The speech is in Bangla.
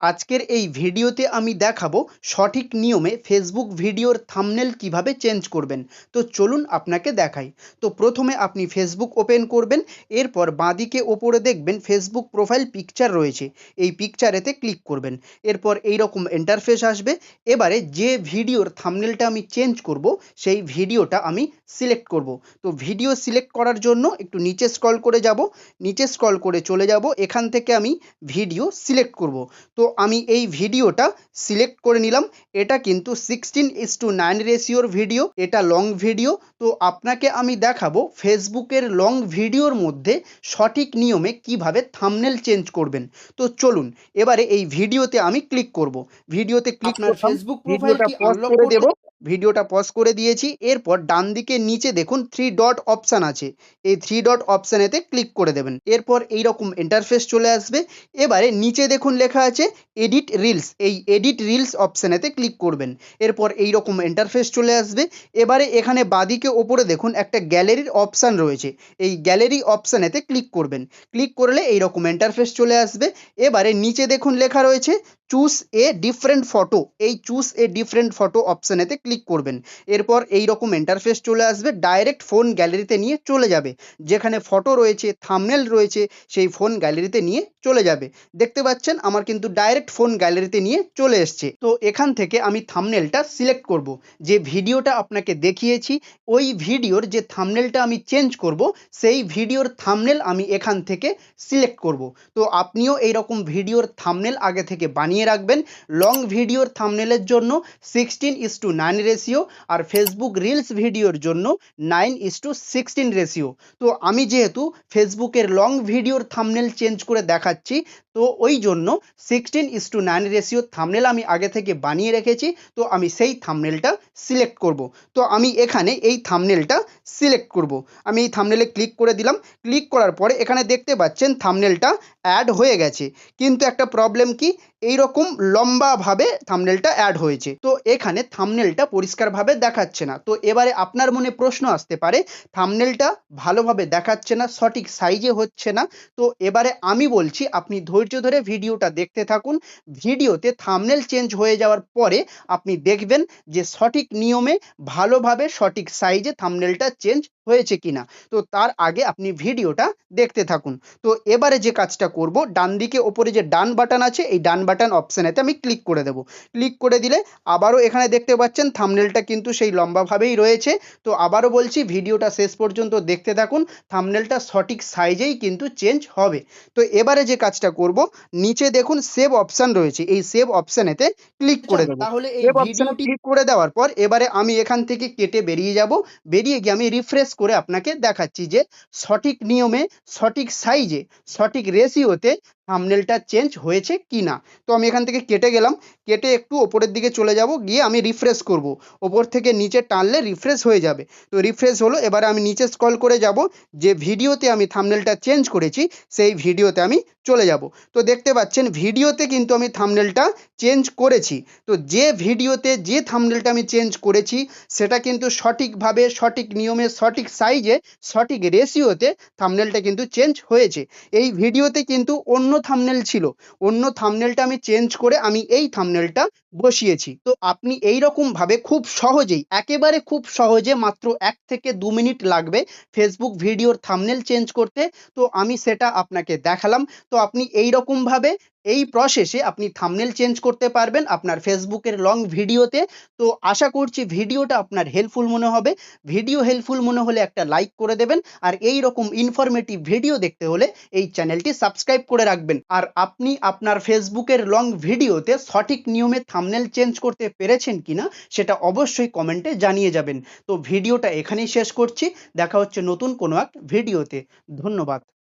আজকের এই ভিডিওতে আমি দেখাবো সঠিক নিয়মে ফেসবুক ভিডিওর থাম্বনেল কিভাবে চেঞ্জ করবেন। তো চলুন আপনাকে দেখাই। তো প্রথমে আপনি ফেসবুক ওপেন করবেন, এরপর বাঁদিকে ওপরে দেখবেন ফেসবুক প্রোফাইল পিকচার রয়েছে, এই পিকচারেতে ক্লিক করবেন। এরপর এইরকম ইন্টারফেস আসবে। এবারে যে ভিডিওর থাম্বনেলটা আমি চেঞ্জ করব সেই ভিডিওটা আমি সিলেক্ট করব। তো ভিডিও সিলেক্ট করার জন্য একটু নিচে স্ক্রল করে যাব, নিচে স্ক্রল করে চলে যাব, এখান থেকে আমি ভিডিও সিলেক্ট করব। তো আমি এই ভিডিওটা সিলেক্ট করে নিলাম। এটা কিন্তু 16:9 রেশিওর ভিডিও, এটা লং ভিডিও। তো আপনাকে আমি দেখাবো ফেসবুকের লং ভিডিওর মধ্যে সঠিক নিয়মে কিভাবে থাম্বনেল চেঞ্জ করবেন। তো চলুন এবারে এই ভিডিওতে আমি ক্লিক করব। ভিডিওতে ক্লিক আপনার করলাম, ফেসবুক প্রোফাইল ভিডিওটা কি পজ আনলক করে দেব। করতে ভিডিওটা পজ করে দিয়েছি। এরপর ডান দিকে নিচে দেখুন 3 ডট অপশান আছে, এই 3 ডট অপশানেতে ক্লিক করে দেবেন। এরপর এইরকম ইন্টারফেস চলে আসবে। এবারে নিচে দেখুন লেখা আছে এডিট রিলস, এই এডিট রিলস অপশানেতে ক্লিক করবেন। এরপর এইরকম ইন্টারফেস চলে আসবে। এবারে এখানে বাঁদিকে ওপরে দেখুন একটা গ্যালারির অপশান রয়েছে, এই গ্যালারি অপশানেতে ক্লিক করবেন। ক্লিক করলে এইরকম ইন্টারফেস চলে আসবে। এবারে নিচে দেখুন লেখা রয়েছে চুজ এ ডিফারেন্ট ফটো, এই চুজ এ ডিফারেন্ট ফটো অপশানেতে ক্লিক করবেন। এরপর এইরকম ইন্টারফেস চলে আসবে, ডাইরেক্ট ফোন গ্যালারিতে নিয়ে চলে যাবে। যেখানে ফটো রয়েছে, থাম্বনেল রয়েছে, সেই ফোন গ্যালারিতে নিয়ে চলে যাবে। দেখতে পাচ্ছেন আমার কিন্তু ডাইরেক্ট ফোন গ্যালারিতে নিয়ে চলে এসছে। তো এখান থেকে আমি থাম্বনেলটা সিলেক্ট করব। যে ভিডিওটা আপনাকে দেখিয়েছি ওই ভিডিওর যে থাম্বনেলটা আমি চেঞ্জ করব, সেই ভিডিওর থাম্বনেল আমি এখান থেকে সিলেক্ট করব। তো আপনিও এইরকম ভিডিওর থাম্বনেল আগে থেকে বানিয়ে রাখবেন। লং ভিডিওর থাম্বনেলের জন্য 16:9 রেশিও, আর ফেসবুক রিলস ভিডিওর জন্য 9:16 রেশিও। তো আমি যেহেতু ফেসবুকের লং ভিডিওর থাম্বনেল চেঞ্জ করে দেখাচ্ছি, তো ওই জন্য 16:9 রেশিও থাম্বনেল আমি আগে থেকে বানিয়ে রেখেছি। তো আমি সেই থাম্বনেলটা সিলেক্ট করব। তো আমি এখানে এই থাম্বনেলটা সিলেক্ট করব। আমি এই থাম্বনেলে ক্লিক করে দিলাম। ক্লিক করার পরে এখানে দেখতে পাচ্ছেন থাম্বনেলটা অ্যাড হয়ে গেছে। কিন্তু একটা প্রবলেম কি, এইরকম লম্বাভাবে থাম্বনেলটা অ্যাড হয়েছে। তো এখানে থাম্বনেলটা পরিষ্কারভাবে দেখাচ্ছে না। তো এবারে আপনার মনে প্রশ্ন আসতে পারে, থাম্বনেলটা ভালোভাবে দেখাচ্ছে না, সঠিক সাইজে হচ্ছে না। তো এবারে আমি বলছি আপনি ধৈর্য ধরে ভিডিওটা দেখতে থাকুন। ভিডিওতে থাম্বনেল চেঞ্জ হয়ে যাওয়ার পরে আপনি দেখবেন যে সঠিক নিয়মে ভালোভাবে সঠিক সাইজে থাম্বনেলটা চেঞ্জ হয়েছে কিনা। তো তার আগে আপনি ভিডিওটা দেখতে থাকুন। তো এবারে যে কাজটা করব, ডান দিকে ওপরে যে ডান বাটন আছে, এই ডান বাটন অপশানেতে আমি ক্লিক করে দেব। ক্লিক করে দিলে আবারও এখানে দেখতে পাচ্ছেন থাম্বনেলটা কিন্তু সেই লম্বাভাবেই রয়েছে। তো আবারও বলছি ভিডিওটা শেষ পর্যন্ত দেখতে থাকুন, থাম্বনেলটা সঠিক সাইজেই কিন্তু চেঞ্জ হবে। তো এবারে যে কাজটা করব, নিচে দেখুন সেভ অপশান রয়েছে, এই সেভ অপশানেতে ক্লিক করে দেব। তাহলে এই সেভ অপশানে ভিডিওটি ক্লিক করে দেওয়ার পর এবারে আমি এখান থেকে কেটে বেরিয়ে যাব। বেরিয়ে গিয়ে আমি রিফ্রেশ করে আপনাকে দেখাচ্ছি যে সঠিক নিয়মে, সঠিক সাইজে, সঠিক রেশিওতে থাম্বনেলটা চেঞ্জ হয়েছে কিনা। তো আমি এখান থেকে কেটে গেলাম, কেটে একটু ওপরের দিকে চলে যাব, গিয়ে আমি রিফ্রেশ করব। ওপর থেকে নিচে টানলে রিফ্রেশ হয়ে যাবে। তো রিফ্রেশ হলো। এবারে আমি নিচে স্ক্রল করে যাব, যে ভিডিওতে আমি থাম্বনেলটা চেঞ্জ করেছি সেই ভিডিওতে আমি চলে যাব। তো দেখতে পাচ্ছেন ভিডিওতে কিন্তু আমি থাম্বনেলটা চেঞ্জ করেছি। তো যে ভিডিওতে যে থাম্বনেলটা আমি চেঞ্জ করেছি সেটা কিন্তু সঠিকভাবে, সঠিক নিয়মে, সঠিক সাইজে, সঠিক রেশিওতে থাম্বনেলটা কিন্তু চেঞ্জ হয়েছে। এই ভিডিওতে কিন্তু অন্য থাম্বনেল ছিল, অন্য থাম্বনেলটা আমি চেঞ্জ করে আমি এই থাম্বনেলটা বসিয়েছি। তো আপনি এই রকমভাবে খুব সহজেই, একেবারে খুব সহজে, মাত্র 1 থেকে 2 মিনিট লাগবে ফেসবুক ভিডিওর থাম্বনেল চেঞ্জ করতে। তো আমি সেটা আপনাকে দেখালাম। তো আপনি এই রকমভাবে এই প্রসেসে আপনি থাম্বনেল চেঞ্জ করতে পারবেন আপনার ফেসবুকের লং ভিডিওতে। তো আশা করছি ভিডিওটা আপনার হেল্পফুল মনে হবে। ভিডিও হেল্পফুল মনে হলে একটা লাইক করে দেবেন। আর এই রকম ইনফরমেটিভ ভিডিও দেখতে হলে এই চ্যানেলটি সাবস্ক্রাইব করে রাখবেন। আর আপনি আপনার ফেসবুকের লং ভিডিওতে সঠিক নিয়মে থাম্বনেল চেঞ্জ করতে পেরেছেন কিনা সেটা অবশ্যই কমেন্টে জানিয়ে যাবেন। তো ভিডিওটা এখানেই শেষ করছি। দেখা হচ্ছে নতুন কোনো এক ভিডিওতে। ধন্যবাদ।